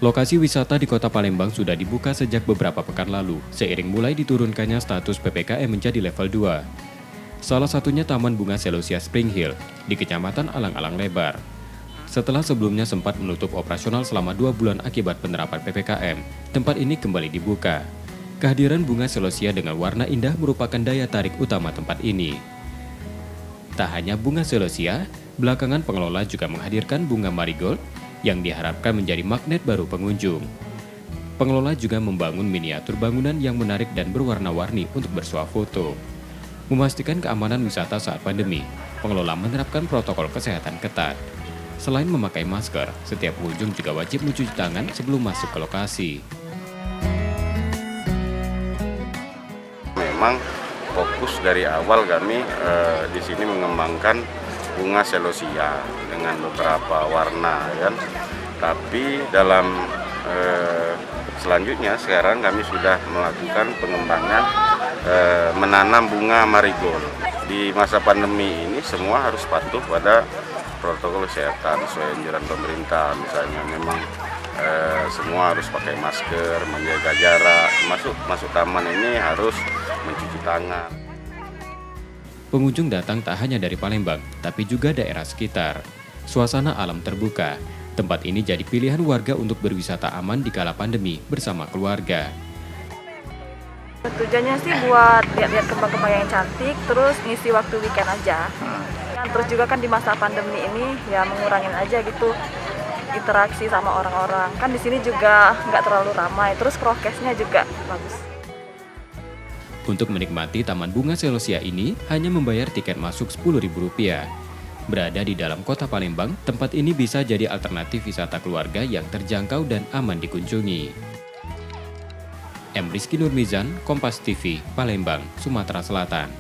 Lokasi wisata di kota Palembang sudah dibuka sejak beberapa pekan lalu, seiring mulai diturunkannya status PPKM menjadi level 2. Salah satunya Taman Bunga Celosia Spring Hill di Kecamatan Alang-Alang Lebar. Setelah sebelumnya sempat menutup operasional selama 2 bulan akibat penerapan PPKM, tempat ini kembali dibuka. Kehadiran bunga celosia dengan warna indah merupakan daya tarik utama tempat ini. Tak hanya bunga celosia, belakangan pengelola juga menghadirkan bunga marigold yang diharapkan menjadi magnet baru pengunjung. Pengelola juga membangun miniatur bangunan yang menarik dan berwarna-warni untuk bersuah foto. Memastikan keamanan wisata saat pandemi, pengelola menerapkan protokol kesehatan ketat. Selain memakai masker, setiap pengunjung juga wajib mencuci tangan sebelum masuk ke lokasi. Memang fokus dari awal kami di sini mengembangkan bunga celosia dengan beberapa warna, kan. Tapi dalam selanjutnya sekarang kami sudah melakukan pengembangan menanam bunga marigold. Di masa pandemi ini semua harus patuh pada protokol kesehatan sesuai anjuran pemerintah. Misalnya memang semua harus pakai masker, menjaga jarak, masuk taman ini harus mencuci tangan. Pengunjung datang tak hanya dari Palembang, tapi juga daerah sekitar. Suasana alam terbuka, tempat ini jadi pilihan warga untuk berwisata aman di kala pandemi bersama keluarga. Tujuannya sih buat lihat-lihat kembang-kembang yang cantik, terus ngisi waktu weekend aja. Terus juga kan di masa pandemi ini ya mengurangin aja gitu interaksi sama orang-orang. Kan di sini juga nggak terlalu ramai, terus prokesnya juga bagus. Untuk menikmati Taman Bunga Celosia ini hanya membayar tiket masuk Rp10.000. Berada di dalam kota Palembang, tempat ini bisa jadi alternatif wisata keluarga yang terjangkau dan aman dikunjungi. M. Rizky Nurmizan, Kompas TV, Palembang, Sumatera Selatan.